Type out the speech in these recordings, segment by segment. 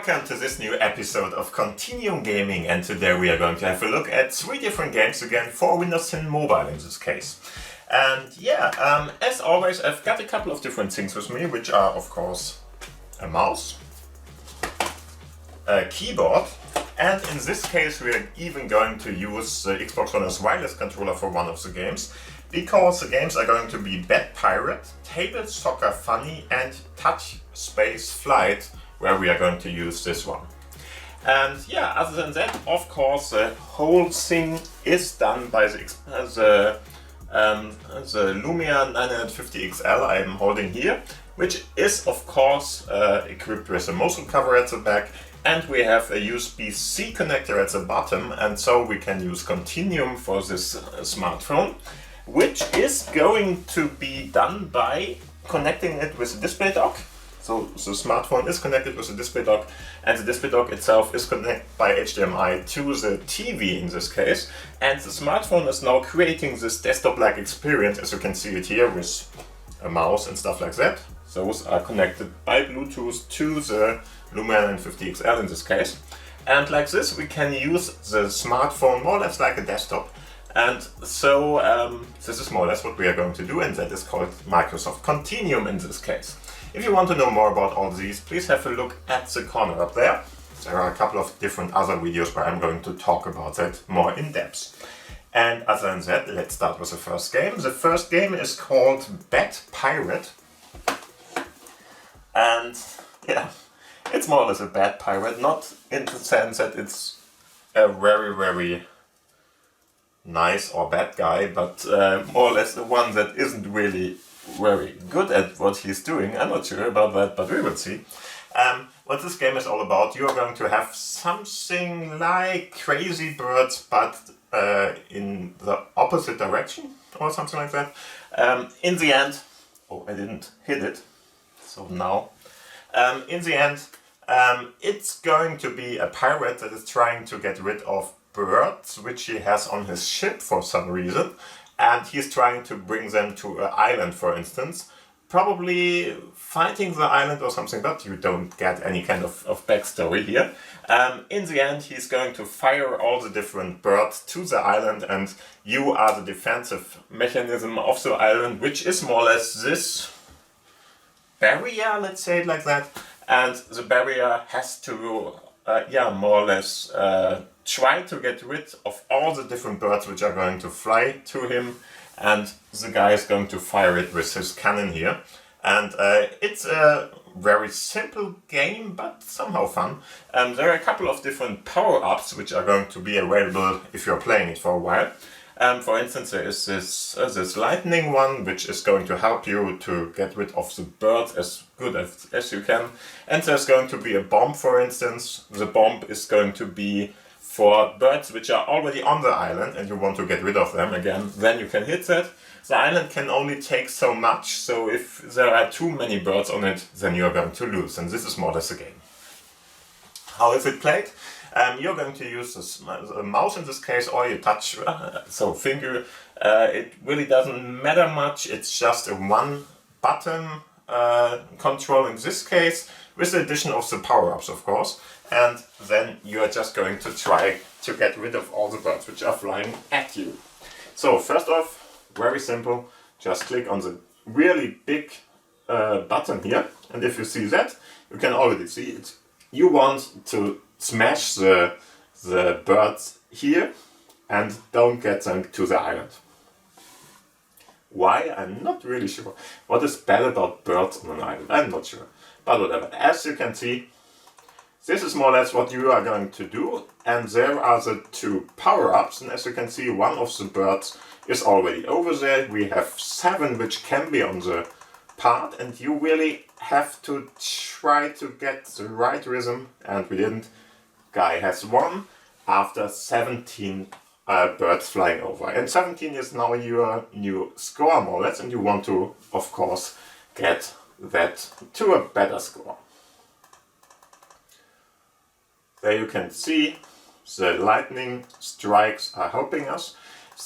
welcome to this new episode of Continuum Gaming, and today we are going to have a look at 3 different games again for Windows 10 Mobile in this case. And yeah, as always, I've got a couple of different things with me, which are of course a mouse, a keyboard, and in this case we are even going to use the Xbox One's wireless controller for one of the games, because the games are going to be Bad Pirate, Table Soccer Funny and Touch Space Flight, where we are going to use this one. And yeah, other than that, of course, the whole thing is done by the Lumia 950 XL I am holding here, which is of course equipped with a Mozo cover at the back, and we have a USB-C connector at the bottom, and so we can use Continuum for this smartphone, which is going to be done by connecting it with a display dock. So the smartphone is connected with the display dock, and the display dock itself is connected by HDMI to the TV in this case, and the smartphone is now creating this desktop-like experience, as you can see it here with a mouse and stuff like that. Those are connected by Bluetooth to the Lumia 950 XL in this case, and like this we can use the smartphone more or less like a desktop. And so this is more or less what we are going to do, and that is called Microsoft Continuum in this case. If you want to know more about all these, please have a look at the corner up there. There are a couple of different other videos where I'm going to talk about that more in depth. And other than that, let's start with the first game. The first game is called Bad Pirate. And yeah, it's more or less a bad pirate, not in the sense that it's a very, very nice or bad guy, but more or less the one that isn't really very good at what he's doing. I'm not sure about that, but we will see. What this game is all about, you are going to have something like Crazy Birds, but in the opposite direction, or something like that. In the end, oh, I didn't hit it, so now. In the end, it's going to be a pirate that is trying to get rid of birds, which he has on his ship for some reason. And he's trying to bring them to an island, for instance. Probably fighting the island or something, but you don't get any kind of backstory here. In the end, he's going to fire all the different birds to the island, and you are the defensive mechanism of the island, which is more or less this barrier, let's say it like that. And the barrier has to, more or less try to get rid of all the different birds which are going to fly to him, and the guy is going to fire it with his cannon here. And it's a very simple game, but somehow fun. There are a couple of different power-ups which are going to be available if you're playing it for a while. For instance, there is this lightning one, which is going to help you to get rid of the birds as good as you can. And there's going to be a bomb, for instance. The bomb is going to be for birds which are already on the island and you want to get rid of them again, then you can hit that. The island can only take so much, so if there are too many birds on it, then you're going to lose, and this is more or less the game. How is it played? You're going to use a mouse in this case, or your touch, so finger. It really doesn't matter much, it's just a one button control in this case, with the addition of the power-ups of course. And then you are just going to try to get rid of all the birds which are flying at you. So first off, very simple, just click on the really big button here, and if you see that, you can already see it. You want to smash the birds here and don't get them to the island. Why? I'm not really sure. What is bad about birds on an island? I'm not sure. But whatever. As you can see, this is more or less what you are going to do, and there are the 2 power-ups, and as you can see, one of the birds is already over there. We have 7 which can be on the part, and you really have to try to get the right rhythm, and we didn't. Guy has won after 17 birds flying over, and 17 is now your new score more or less, and you want to, of course, get that to a better score. There you can see the lightning strikes are helping us.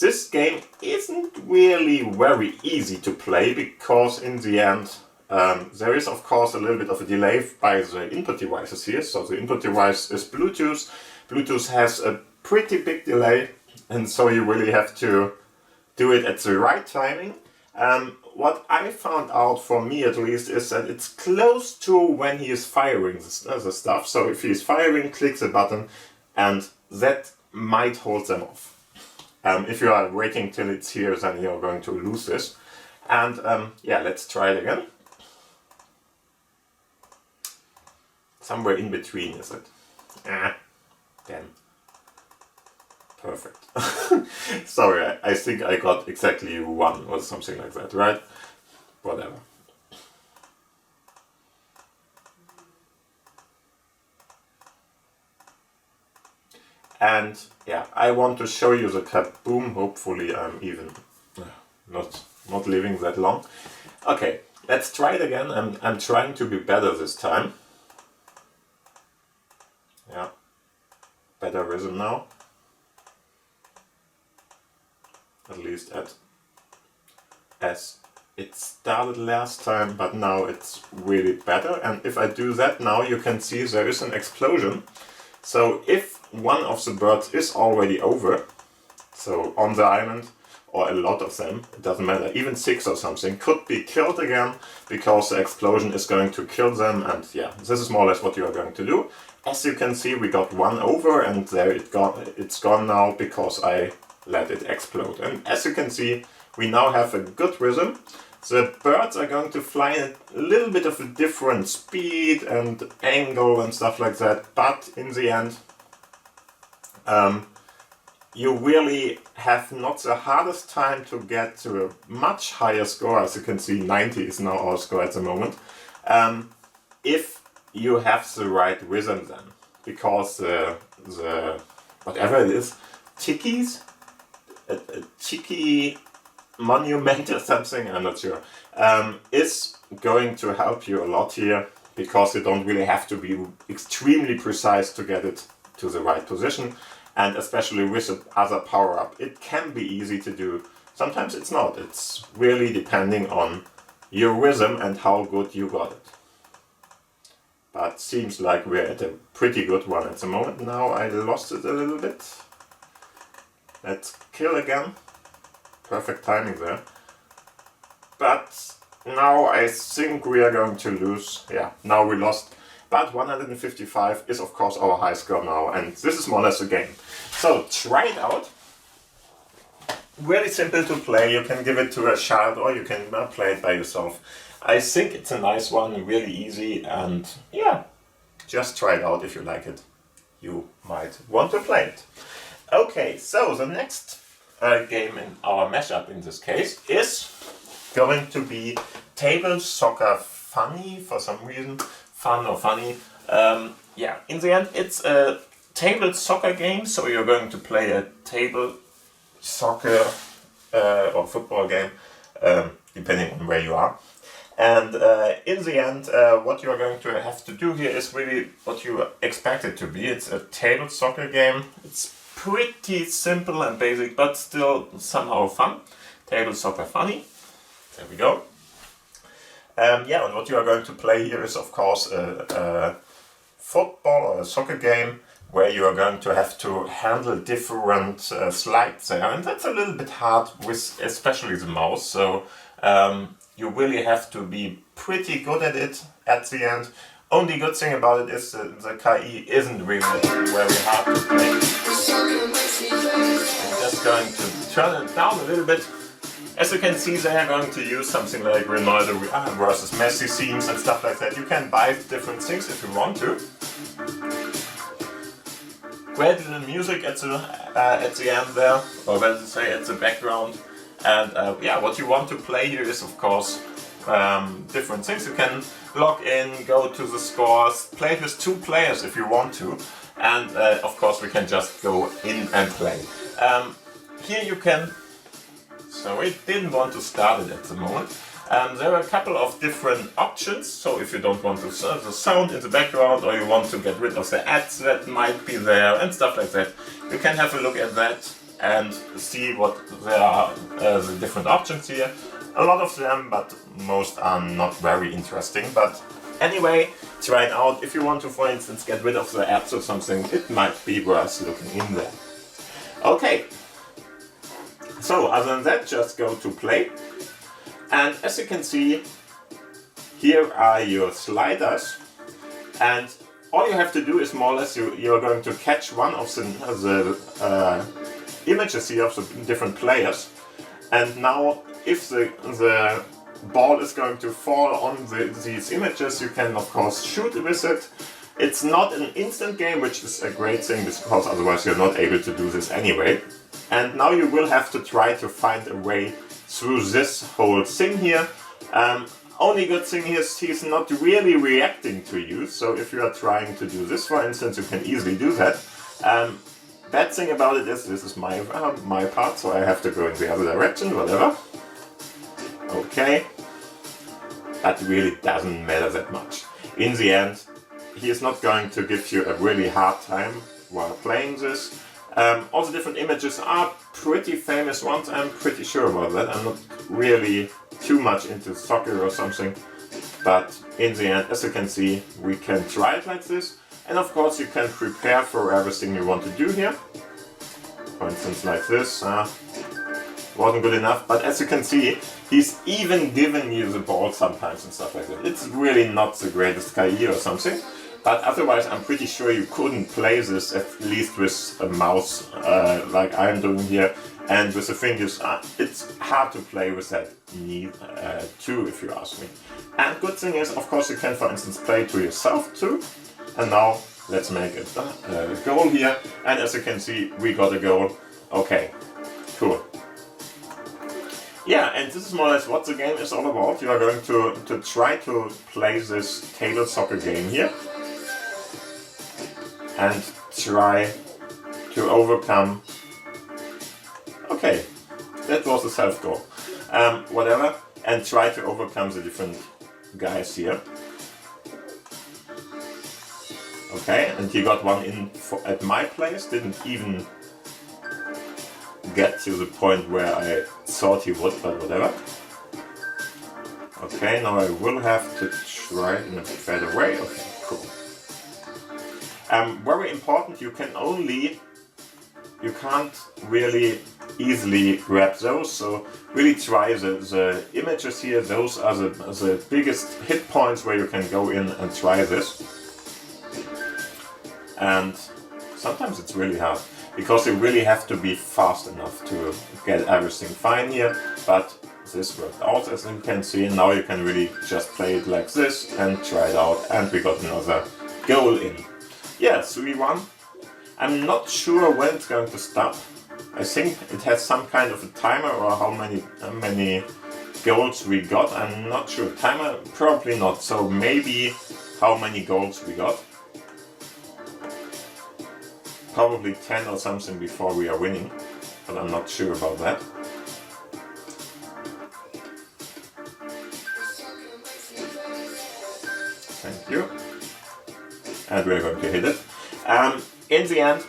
This game isn't really very easy to play, because in the end There is of course a little bit of a delay by the input devices here. So the input device is Bluetooth. Bluetooth has a pretty big delay, and so you really have to do it at the right timing. What I found out, for me at least, is that it's close to when he is firing the stuff. So if he is firing, click the button, and that might hold them off. If you are waiting till it's here, then you're going to lose this. And yeah, let's try it again. Somewhere in between, is it? Damn. Perfect. Sorry, I think I got exactly 1 or something like that, right? Whatever. And yeah, I want to show you the kaboom. Hopefully I'm even not living that long. Okay, let's try it again. I'm trying to be better this time. Yeah, better rhythm now. At least as it started last time, but now it's really better. And if I do that now, you can see there is an explosion. So if one of the birds is already over, so on the island, or a lot of them, it doesn't matter, even 6 or something, could be killed again, because the explosion is going to kill them. And yeah, this is more or less what you are going to do. As you can see, we got 1 over, and there it's gone now because I let it explode. And as you can see, we now have a good rhythm. The birds are going to fly at a little bit of a different speed and angle and stuff like that, but in the end, you really have not the hardest time to get to a much higher score. As you can see, 90 is now our score at the moment, if you have the right rhythm then, because the whatever it is, chickies, a cheeky monument or something, I'm not sure, is going to help you a lot here, because you don't really have to be extremely precise to get it to the right position. And especially with the other power-up, it can be easy to do. Sometimes it's not. It's really depending on your rhythm and how good you got it. But seems like we're at a pretty good one at the moment. Now I lost it a little bit. Let's kill again. Perfect timing there. But now I think we are going to lose. Yeah, now we lost. But 155 is of course our high score now, and this is more or less the game. So try it out. Really simple to play. You can give it to a child, or you can play it by yourself. I think it's a nice one, really easy, and yeah, just try it out if you like it. You might want to play it. Okay, so the next game in our mashup in this case is going to be Table Soccer Funny, for some reason. Fun or funny. Yeah, in the end it's a table soccer game, so you're going to play a table soccer or football game, depending on where you are. And in the end, what you are going to have to do here is really what you expect it to be. It's a table soccer game. It's pretty simple and basic, but still somehow fun. Table Soccer Funny. There we go. Yeah, and what you are going to play here is of course a football or a soccer game, where you are going to have to handle different slides there, and that's a little bit hard with especially the mouse, so you really have to be pretty good at it at the end. Only good thing about it is the KI isn't really very hard to play. I'm just going to turn it down a little bit. As you can see, they are going to use something like Ronaldo versus Messi themes and stuff like that. You can buy different things if you want to. Great little music at the end there, or let's say at the background. And yeah, what you want to play here is of course different things. You can log in, go to the scores, play with 2 players if you want to, and of course we can just go in and play. Here you can. So we didn't want to start it at the moment. There are a couple of different options. So if you don't want the sound in the background, or you want to get rid of the ads that might be there and stuff like that, you can have a look at that. and see what there are the different options here. A lot of them, but most are not very interesting. But anyway, try it out. If you want to, for instance, get rid of the apps or something, it might be worth looking in there. Okay, so other than that, just go to play. And as you can see, here are your sliders. And all you have to do is more or less you're going to catch one of the images here of the different players. And now if the ball is going to fall on these images, you can of course shoot with it. It's not an instant game, which is a great thing because otherwise you're not able to do this anyway. And now you will have to try to find a way through this whole thing here. Only good thing is he's not really reacting to you, so if you are trying to do this, for instance, you can easily do that. Bad thing about it is this is my part, so I have to go in the other direction, whatever. Okay, that really doesn't matter that much. In the end, he is not going to give you a really hard time while playing this. All the different images are pretty famous ones, I'm pretty sure about that. I'm not really too much into soccer or something, but in the end, as you can see, we can try it like this. And of course you can prepare for everything you want to do here. For instance, like this. Wasn't good enough, but as you can see, he's even giving you the ball sometimes and stuff like that. It's really not the greatest guy or something, but otherwise I'm pretty sure you couldn't play this, at least with a mouse like I'm doing here, and with the fingers. It's hard to play with that too, if you ask me. And good thing is, of course, you can, for instance, play to yourself too. And now let's make a goal here, and as you can see, we got a goal. Okay, cool. Yeah, and this is more or less what the game is all about. You are going to try to play this table soccer game here and try to overcome. Okay, that was a self-goal. Whatever, and try to overcome the different guys here. Okay, and he got one in at my place, didn't even get to the point where I thought he would, but whatever. Okay, now I will have to try it in a better way. Okay, cool. Very important, you can't really easily grab those, so really try the images here. Those are the biggest hit points where you can go in and try this. And sometimes it's really hard, because you really have to be fast enough to get everything fine here, but this worked out, as you can see. Now you can really just play it like this and try it out, and we got another goal in. Yeah, 3-1. I'm not sure when it's going to stop. I think it has some kind of a timer, or how many goals we got. I'm not sure. Timer, probably not, so maybe how many goals we got. Probably 10 or something before we are winning, but I'm not sure about that. Thank you. And we're going to hit it. In the end,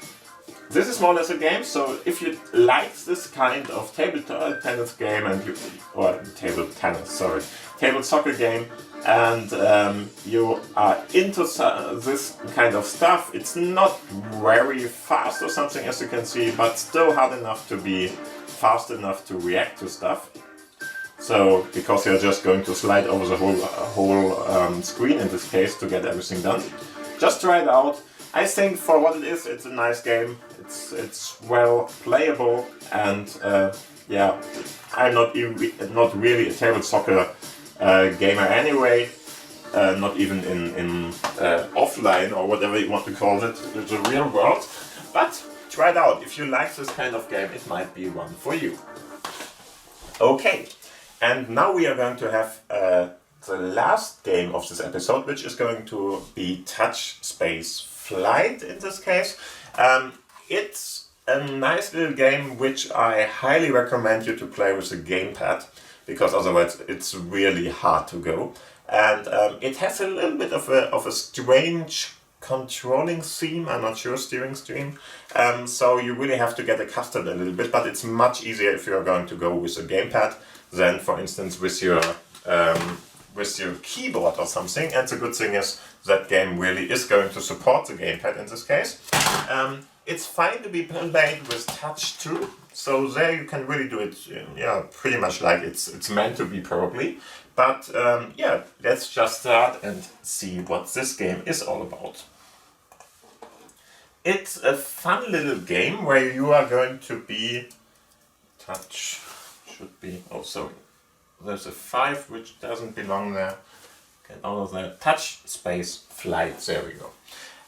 this is more or less a game, so if you like this kind of table tennis game, table soccer game, and you are into this kind of stuff, it's not very fast or something, as you can see, but still hard enough to be fast enough to react to stuff. So, because you're just going to slide over the whole screen in this case to get everything done. Just try it out. I think for what it is, it's a nice game. It's well playable, and yeah, I'm not really a table soccer gamer anyway. Not even in offline or whatever you want to call it, the real world. But try it out. If you like this kind of game, it might be one for you. Okay, and now we are going to have the last game of this episode, which is going to be Touch Space Flight in this case. It's a nice little game which I highly recommend you to play with a gamepad, because otherwise it's really hard to go. And it has a little bit of a strange controlling theme, I'm not sure, steering stream. So you really have to get accustomed a little bit, but it's much easier if you're going to go with a gamepad than, for instance, with your keyboard or something. And the good thing is that game really is going to support the gamepad in this case. It's fine to be played with touch too, so there you can really do it, yeah, pretty much like it's meant to be probably. But yeah, let's just start and see what this game is all about. It's a fun little game where you are going to be, touch should be, oh sorry, there's a 5 which doesn't belong there. Get all of the touch space flight, there we go.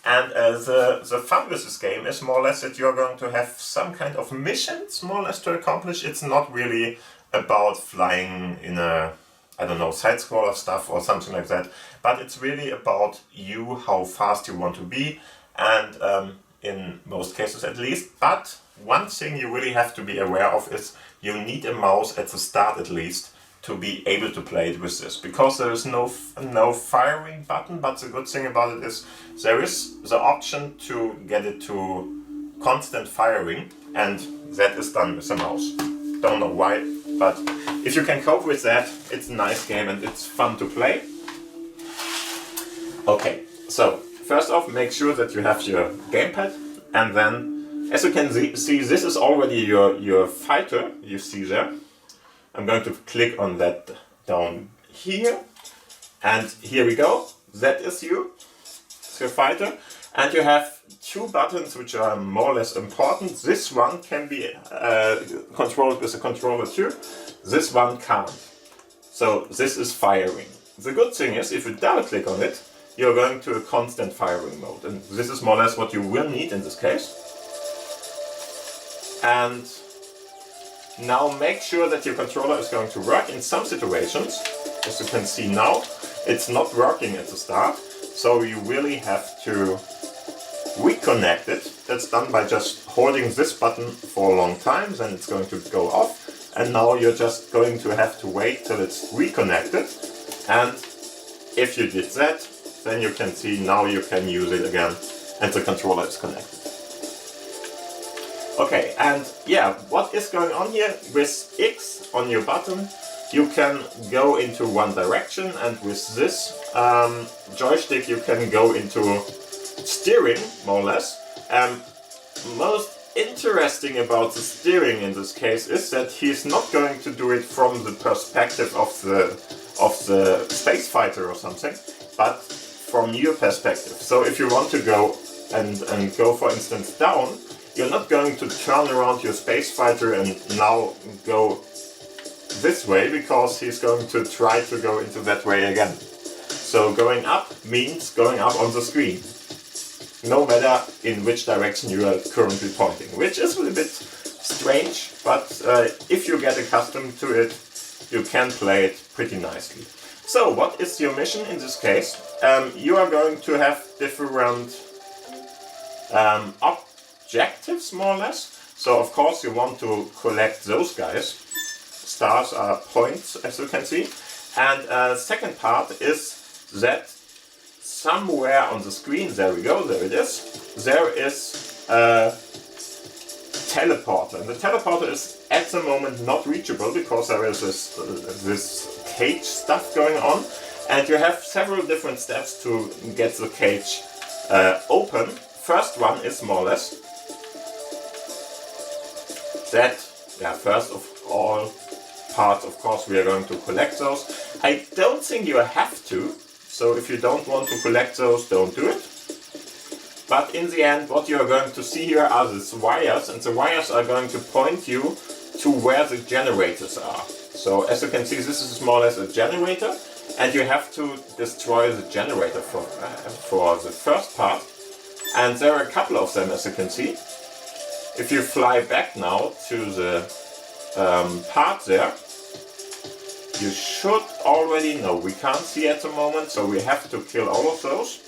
And the fun with this game is more or less that you're going to have some kind of missions more or less to accomplish. It's not really about flying in a, I don't know, side-scroller stuff or something like that, but it's really about you, how fast you want to be, and in most cases at least. But one thing you really have to be aware of is you need a mouse at the start at least to be able to play it with this, because there is no firing button. But the good thing about it is there is the option to get it to constant firing, and that is done with the mouse. Don't know why, but if you can cope with that, it's a nice game and it's fun to play. Okay, so first off, make sure that you have your gamepad, and then, as you can see, this is already your fighter, you see there. I'm going to click on that down here, and here we go. That is you, it's your fighter, and you have 2 buttons which are more or less important. This one can be controlled with a controller too. This one can't. So this is firing. The good thing is, if you double click on it, you're going to a constant firing mode, and this is more or less what you will need in this case. And now make sure that your controller is going to work. In some situations, as you can see now, it's not working at the start, so you really have to reconnect it. That's done by just holding this button for a long time, then it's going to go off, and now you're just going to have to wait till it's reconnected. And if you did that, then you can see now you can use it again and the controller is connected. Okay, and yeah, what is going on here? With X on your button, you can go into one direction, and with this joystick you can go into steering, more or less. Most interesting about the steering in this case is that he's not going to do it from the perspective of the space fighter or something, but from your perspective. So if you want to go and go, for instance, down, you're not going to turn around your space fighter and now go this way, because he's going to try to go into that way again. So going up means going up on the screen, no matter in which direction you are currently pointing, which is a little bit strange, but if you get accustomed to it, you can play it pretty nicely. So what is your mission in this case? You are going to have different objectives, more or less. So of course you want to collect those guys. Stars are points, as you can see. And second part is that somewhere on the screen, there we go, there it is, there is a teleporter. And the teleporter is at the moment not reachable because there is this cage stuff going on. And you have several different steps to get the cage open. First one is more or less that, yeah, first of all parts, of course, we are going to collect those. I don't think you have to, so if you don't want to collect those, don't do it. But in the end, what you are going to see here are these wires, and the wires are going to point you to where the generators are. So as you can see, this is more or less a generator, and you have to destroy the generator for the first part. And there are a couple of them, as you can see. If you fly back now to the part there, you should already know, we can't see at the moment, so we have to kill all of those.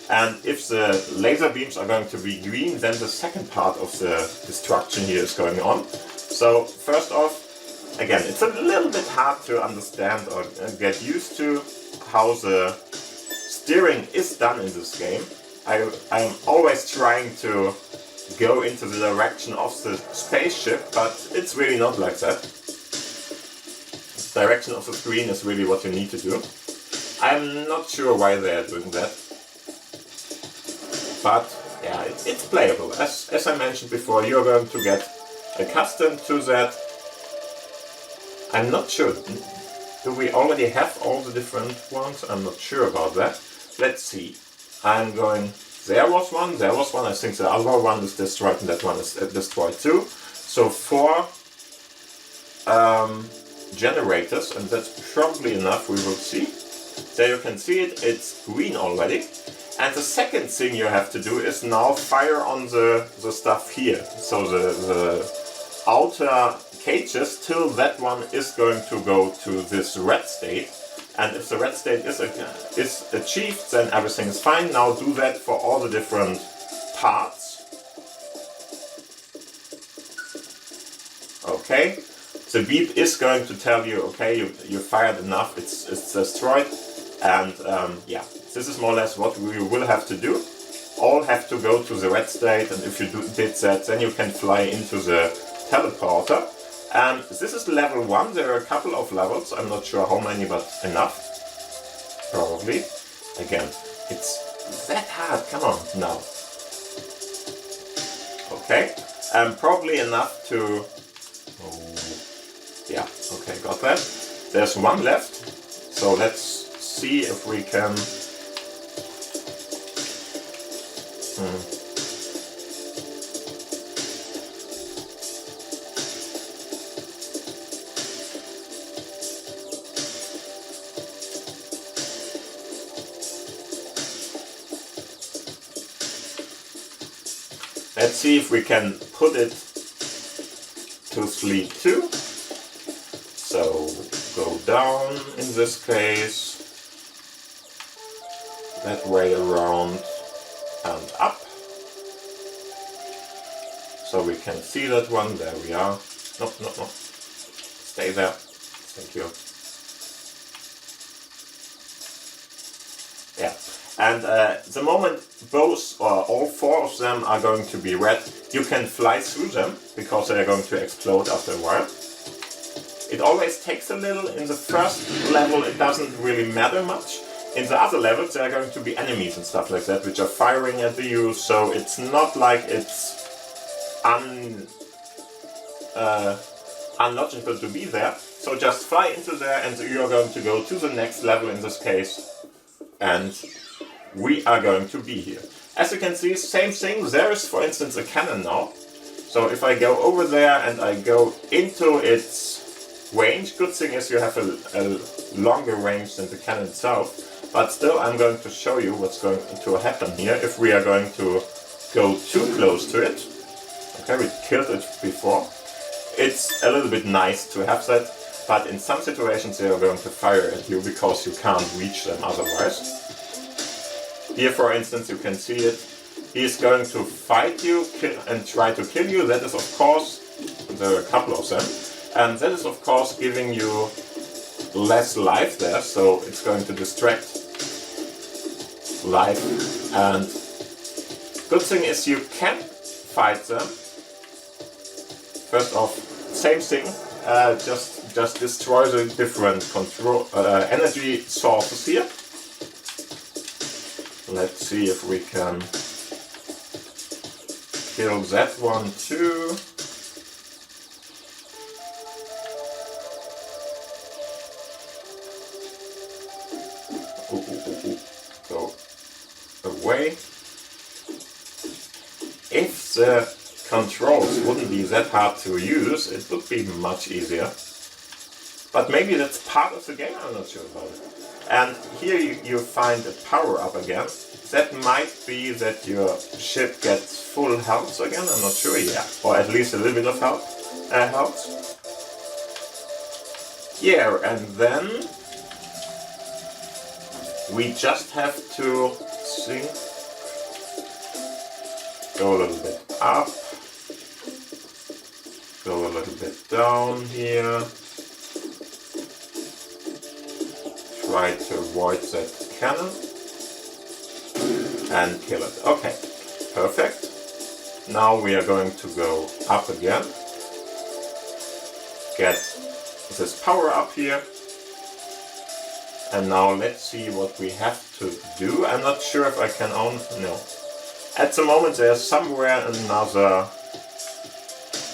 And if the laser beams are going to be green, then the second part of the destruction here is going on. So first off, again, it's a little bit hard to understand or get used to how the steering is done in this game. I'm always trying to go into the direction of the spaceship, but it's really not like that. The direction of the screen is really what you need to do. I'm not sure why they are doing that. But yeah, it's playable. As I mentioned before, you're going to get accustomed to that. I'm not sure. Do we already have all the different ones? I'm not sure about that. Let's see. I'm going... There was one. I think the other one is destroyed and that one is destroyed too. So 4 generators, and that's probably enough, we will see. There you can see it, it's green already. And the second thing you have to do is now fire on the stuff here. So the outer cages, till that one is going to go to this red state. And if the red state is achieved, then everything is fine. Now do that for all the different parts. Okay. The beep is going to tell you, okay, you fired enough, it's destroyed. And yeah, this is more or less what we will have to do. All have to go to the red state, and if you did that, then you can fly into the teleporter. And this is level 1, there are a couple of levels, I'm not sure how many, but enough. Probably. Again, it's that hard, come on, now. Okay, probably enough to... Yeah, okay, got that. There's one left, so let's see if we can... Let's see if we can put it to sleep too. So go down in this case, that way around and up. So we can see that one, there we are. No, stay there, thank you. Yeah, and the moment both or all 4 of them are going to be red, you can fly through them, because they are going to explode after a while. It always takes a little. In the first level it doesn't really matter much. In the other levels there are going to be enemies and stuff like that, which are firing at you, so it's not like it's unlogical to be there. So just fly into there and you're going to go to the next level in this case, and we are going to be here. As you can see, same thing, there is for instance a cannon now. So if I go over there and I go into its range, good thing is you have a longer range than the cannon itself, but still I'm going to show you what's going to happen here if we are going to go too close to it. Okay, we killed it before. It's a little bit nice to have that, but in some situations they are going to fire at you because you can't reach them otherwise. Here for instance you can see it. He is going to fight you and try to kill you. That is of course, there are a couple of them, and that is of course giving you less life there, so it's going to distract life. And good thing is you can fight them. First off, same thing, just destroy the different control energy sources here. Let's see if we can kill that one too. Go away. If the controls wouldn't be that hard to use, it would be much easier. But maybe that's part of the game, I'm not sure about it. And here you find a power up again. That might be that your ship gets full health again, I'm not sure, yeah. Or at least a little bit of health. Yeah, and then we just have to see. Go a little bit up. Go a little bit down here. Try to avoid that cannon. and kill it. Okay, perfect. Now we are going to go up again. Get this power up here. And now let's see what we have to do. I'm not sure if I can no. At the moment there's somewhere another,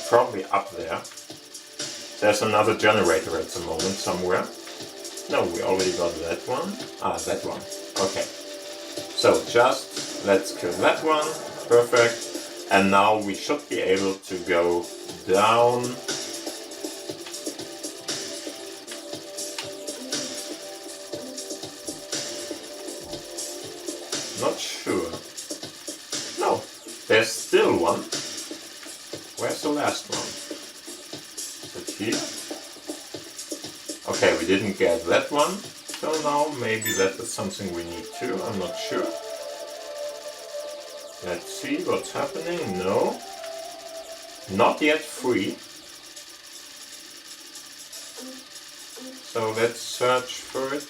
probably up there. There's another generator at the moment somewhere. No, we already got that one. Ah, that one. Okay. So just let's kill that one. Perfect. And now we should be able to go down. Not sure. No, there's still one. Where's the last one? Is it here? Okay, we didn't get that one till now. Maybe that is something we need too. I'm not sure. Let's see what's happening. No. Not yet free. So let's search for it.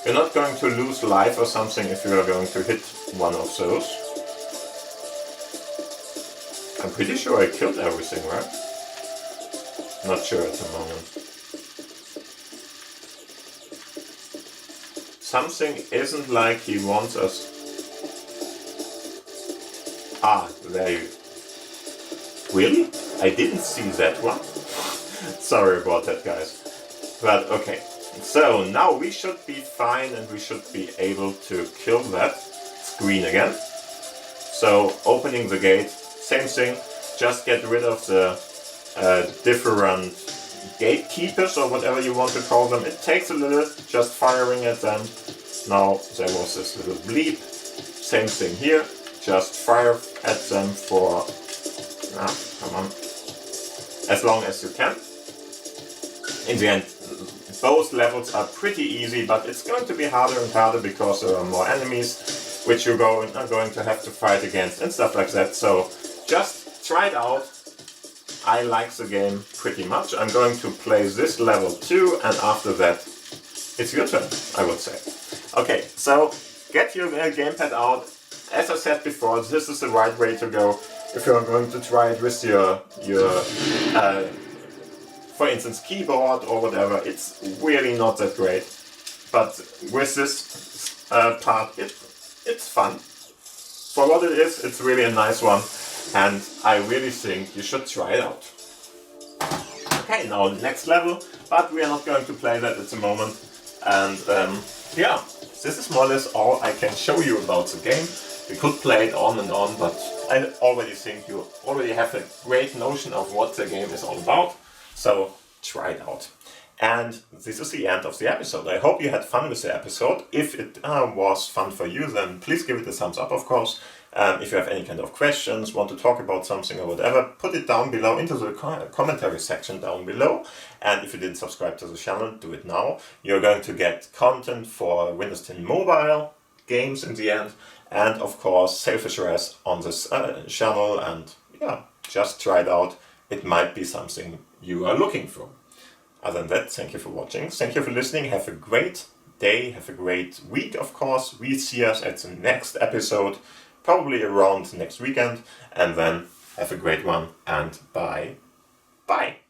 You're not going to lose life or something if you are going to hit one of those. I'm pretty sure I killed everything, right? Not sure at the moment. Something isn't like he wants us. Ah, there you... Really? I didn't see that one. Sorry about that, guys. But okay. So now we should be fine and we should be able to kill that screen again. So opening the gate, same thing, just get rid of the different gatekeepers or whatever you want to call them. It takes a little just firing at them. Now there was this little bleep, same thing here, just fire at them for, come on, as long as you can. In the end, both levels are pretty easy, but it's going to be harder and harder because there are more enemies which you're going to have to fight against and stuff like that. So just try it out. I like the game pretty much. I'm going to play this level too, and after that it's your turn, I would say. Okay, so get your gamepad out. As I said before, this is the right way to go if you're going to try it with your for instance, keyboard or whatever. It's really not that great, but with this part, it's fun. For what it is, it's really a nice one, and I really think you should try it out. Okay, now next level, but we are not going to play that at the moment, and yeah, this is more or less all I can show you about the game. We could play it on and on, but I already think you already have a great notion of what the game is all about. So try it out. And this is the end of the episode. I hope you had fun with the episode. If it was fun for you, then please give it a thumbs up, of course. If you have any kind of questions, want to talk about something or whatever, put it down below into the commentary section down below. And if you didn't subscribe to the channel, do it now. You're going to get content for Windows 10 mobile games in the end. And of course, safe assurance on this channel. And yeah, just try it out. It might be something you are looking for. Other than that, thank you for watching. Thank you for listening. Have a great day. Have a great week, of course. We see us at the next episode, probably around next weekend. And then have a great one and bye. Bye.